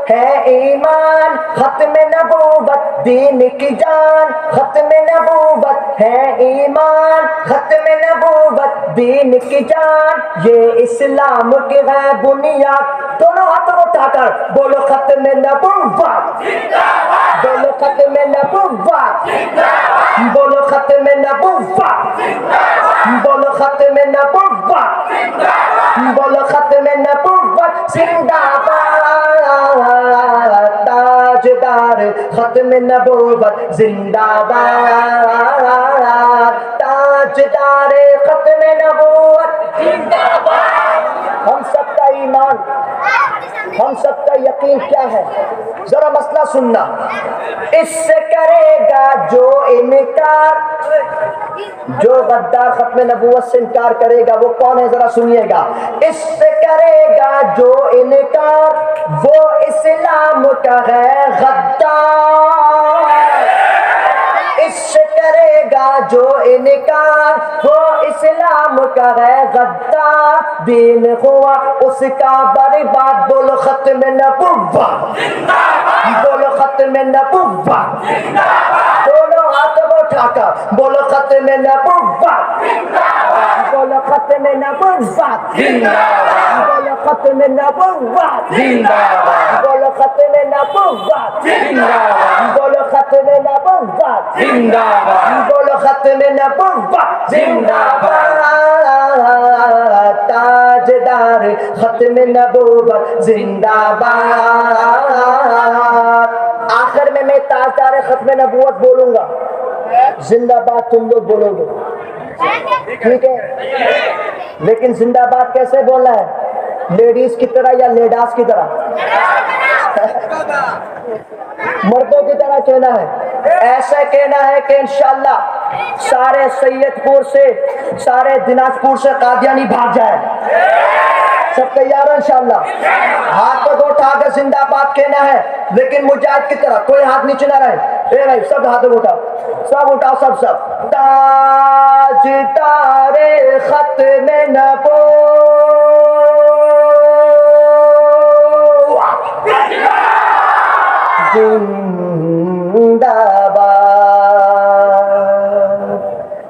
ہے ایمان، ختم نبوت دین کی جان، ختم نبوت ہے ایمان، ختم نبوت دین کی جان، یہ اسلام کی ہے بنیاد. دونوں ہاتھوں اٹھا کر بولو ختم نبوت، بولو ختم نبوت، بولو ختم نبوت، بولو ختم نبوت، بولو ختم نبوت زندہ باد، تاجدار ختم نبوت زندہ باد، تاجدار ختم نبوت زندہ باد. ہم سب کا ایمان، ہم سب کا یقین کیا ہے؟ ذرا مسئلہ سننا. اس سے کرے گا جو انکار، جو غدار ختم نبوت سے انکار کرے گا وہ کون ہے ذرا سنیے گا. اس سے کرے گا جو انکار وہ اسلام کا ہے غدار، اس سے کرے گا جو انکار وہ اسلام کا ہے غدار، دین ہوا اس کا برباد. بولو ختم نبوت، بولو ختم نبوت، دونوں ہاتھ اٹھا کر بولو ختم نبوت، بولو ختم نبوت، بولو ختم نبوت، بولو ختم نبوت، بولو ختم نبوت، بولو ختم نبوت زندہ باد، تاجدار ختم نبوت زندہ باد. آخر میں تاجدار ختم نبوت بولوں گا، زندہ باد تم لوگ بولو گے، ٹھیک ہے؟ لیکن زندہ باد کیسے بولنا ہے؟ لیڈیز کی طرح یا لیڈاس کی طرح؟ مردوں کی طرح کہنا ہے. ایسا کہنا ہے کہ انشاءاللہ سارے سید پور سے، سارے دناجپور سے قادیانی بھاگ جائے. سب تیار ہیں انشاءاللہ؟ ہاتھ کو اٹھا کر زندہ باد کہنا ہے، لیکن مجاہد کی طرح کوئی ہاتھ نیچے نہ رہے. اے بھائی سب ہاتھ اٹھاؤ، سب اٹھاؤ، سب. تاج تارے ختم نبوت زندہ باد.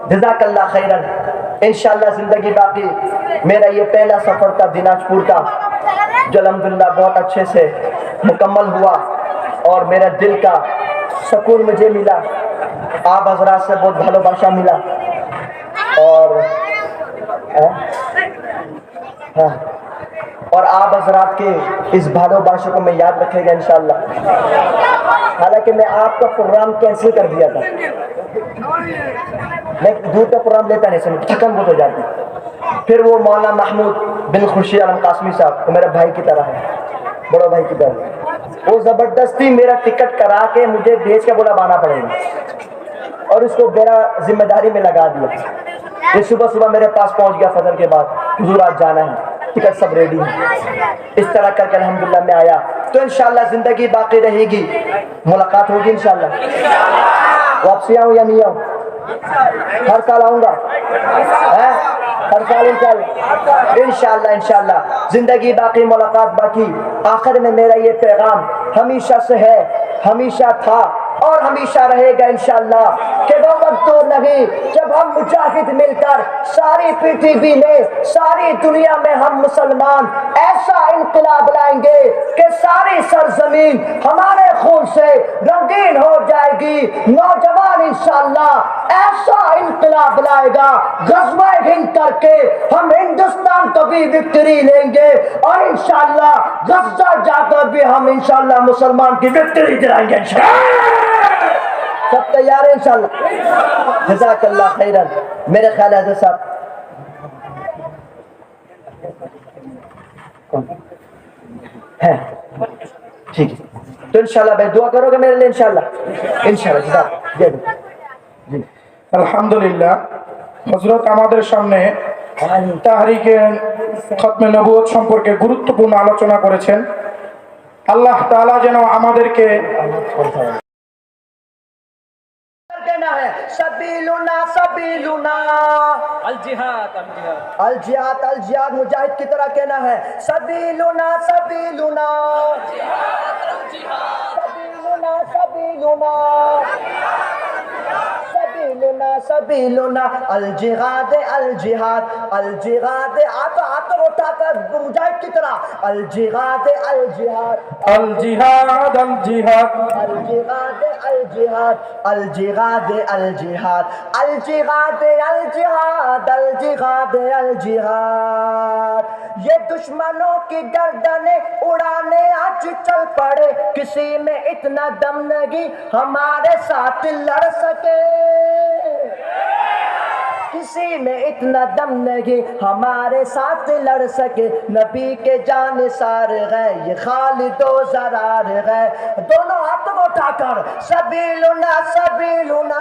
جزاک اللہ خیرن. انشاءاللہ زندگی باقی میرا یہ پہلا سفر تھا دناجپور کا، جو الحمدللہ بہت اچھے سے مکمل ہوا اور میرا دل کا سکون مجھے ملا. آپ حضرات سے بہت بھلو باشا ملا اور آپ حضرات کے اس بھالو باشا کو میں یاد رکھے گا انشاءاللہ. حالانکہ میں آپ کا پروگرام کینسل کر دیا تھا، میں دور کا پروگرام لیتا نہیں، سمجھ تھکن بہت ہو جاتی. پھر وہ مولانا محمود بن خورشید عالم قاسمی صاحب، وہ میرے بھائی کی طرح ہے، بڑا بھائی کی طرح، وہ زبردستی میرا ٹکٹ کرا کے مجھے بھیج کے بولا بانا پڑے گا، اور اس کو میرا ذمہ داری میں لگا دیا. یہ صبح صبح میرے پاس پہنچ گیا فجر کے بعد، حضور آج جانا ہے، ٹکٹ سب ریڈی ہے. اس طرح کر کے الحمدللہ میں آیا. تو انشاءاللہ زندگی باقی رہے گی، ملاقات ہوگی انشاءاللہ. واپسی آؤں یا نہیں آؤں؟ ہر سال آؤں گا، ہر سال انشاءاللہ. انشاءاللہ زندگی باقی، ملاقات باقی. آخر میں میرا یہ پیغام ہمیشہ سے ہے، ہمیشہ تھا اور ہمیشہ رہے گا انشاءاللہ، کہ وہ وقت دور نہیں جب ہم مجاہد مل کر ساری پرتھوی میں، ساری دنیا میں ہم مسلمان ایسا انقلاب لائیں گے کہ ساری سرزمین ہمارے خون سے رنگین ہو جائے گی. نوجوان انشاءاللہ ایسا انقلاب لائے گا، غزوہ ہند کر کے ہم ہندوستان کو بھی وکٹری لیں گے، اور انشاءاللہ غزہ جا کر بھی ہم انشاءاللہ مسلمان کی وکٹری دلائیں گے انشاءاللہ. سب تیار ہیں انشاءاللہ؟ جزاک اللہ خیرن. میرے خیال ہے حضرت صاحب ہے ٹھیک ہے، تو انشاءاللہ بھائی دعا کرو گے میرے لیے انشاءاللہ؟ انشاءاللہ. جی আলহামদুলিল্লাহ, হযরত আমাদের সামনে তাহরিকে খতমে নবুয়ত সম্পর্কে গুরুত্বপূর্ণ আলোচনা করেছেন. আল্লাহ তাআলা যেন আমাদেরকে کہنا ہے سبیلنا سبیلنا الجہاد الجہاد الجہاد. مجاہد کی طرح کہنا ہے سبیلنا سبیلنا. سبیلنا سبیلنا سبیلنا الجہاد الجہاد الجہاد آتا اٹھا کر مجاہد کی طرح الجہاد الجہاد الجہاد الجہاد الجہاد الجہاد الجہاد الجہاد الجہاد الجہاد الجہاد الجہاد یہ دشمنوں کی گردنیں اڑانے آج چل پڑے کسی میں اتنا دم نہیں ہمارے ساتھ لڑ سکے کسی میں اتنا دم نہیں ہمارے ساتھ لڑ سکے نبی کے جانثار گئے یہ خالد و زرار گئے دونوں ہاتھ اٹھا کر سبیلنا سبیلنا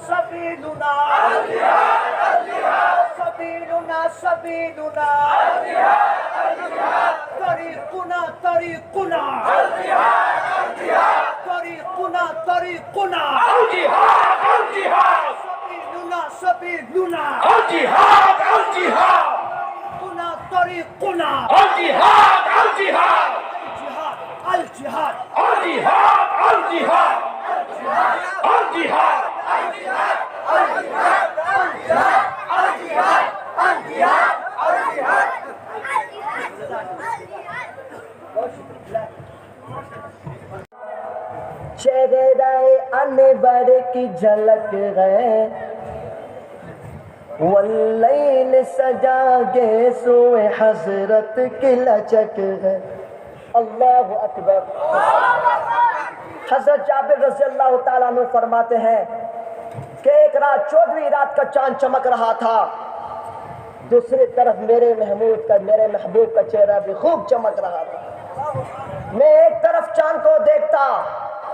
سبیلنا سبیلنا سبیلنا طریقنا طریقنا طریقنا طریقنا الجہاد الجہاد سبیلنا سبیلنا الجہاد الجہاد طریقنا الجہاد الجہاد الجہاد الجہاد الجہاد الجہاد چہرہ انور کی جھلک گئے واللیل سجا گے سوئے حضرت کی لچک ہے اللہ اکبر حضرت جابر رضی اللہ تعالیٰ عنہ فرماتے ہیں کہ ایک رات 14ویں رات کا چاند چمک رہا تھا دوسری طرف میرے محبوب کا چہرہ بھی خوب چمک رہا تھا میں ایک طرف چاند کو دیکھتا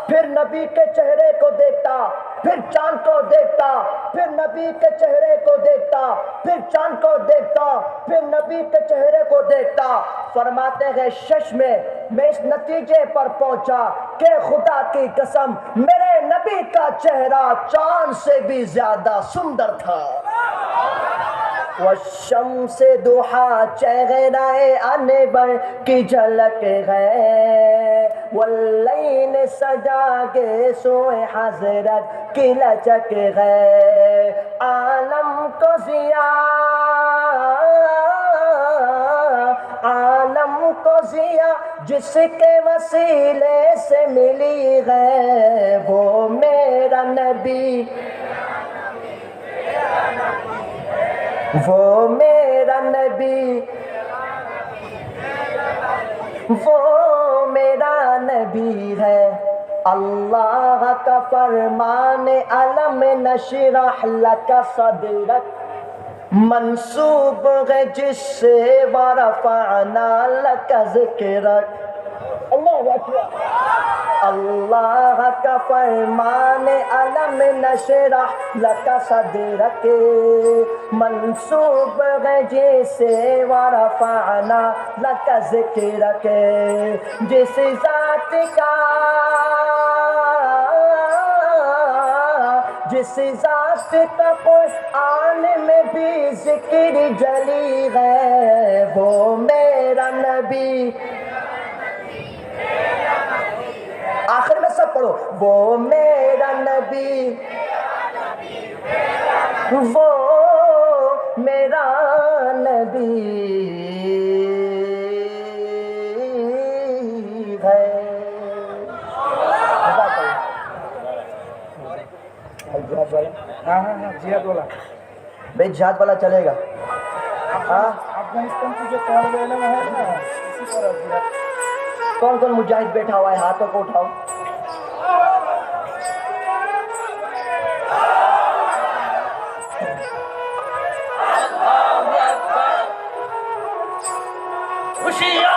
پھر نبی کے چہرے کو دیکھتا پھر چاند کو دیکھتا پھر نبی کے چہرے کو دیکھتا پھر چاند کو دیکھتا پھر نبی کے چہرے کو دیکھتا فرماتے ہیں شش میں اس نتیجے پر پہنچا کہ خدا کی قسم میرے نبی کا چہرہ چاند سے بھی زیادہ سندر تھا والشمس ضحا چہرہ انور کی جھلک ہے واللیل سجا کے سوئے حضرت کی لچک ہے عالم کو ضیا جس کے وسیلے سے ملی ہے وہ میرا نبی وہ میرا نبی وہ میرا نبی ہے اللہ کا فرمان علم نشرح لک صدرک منصوب ہے جس سے ورفعنا لک ذکرک اللہ اکبر اللہ کا فرمان علم نشرح لک صدرک منصوب ہے جسے ورفعنا لک ذکرک جس ذات کا قرآن میں بھی ذکر جلی ہے وہ میرا نبی آخر میں سب پڑھو وہ میرا نبی وہ میرا نبی ہے جہاد والا بھائی جہاد والا چلے گا افغانستان کی جو طالب علم ہے نا اسی طرح جہاد کون کون مجاہد بیٹھا ہوا ہے ہاتھوں کو اٹھاؤ خوشیاں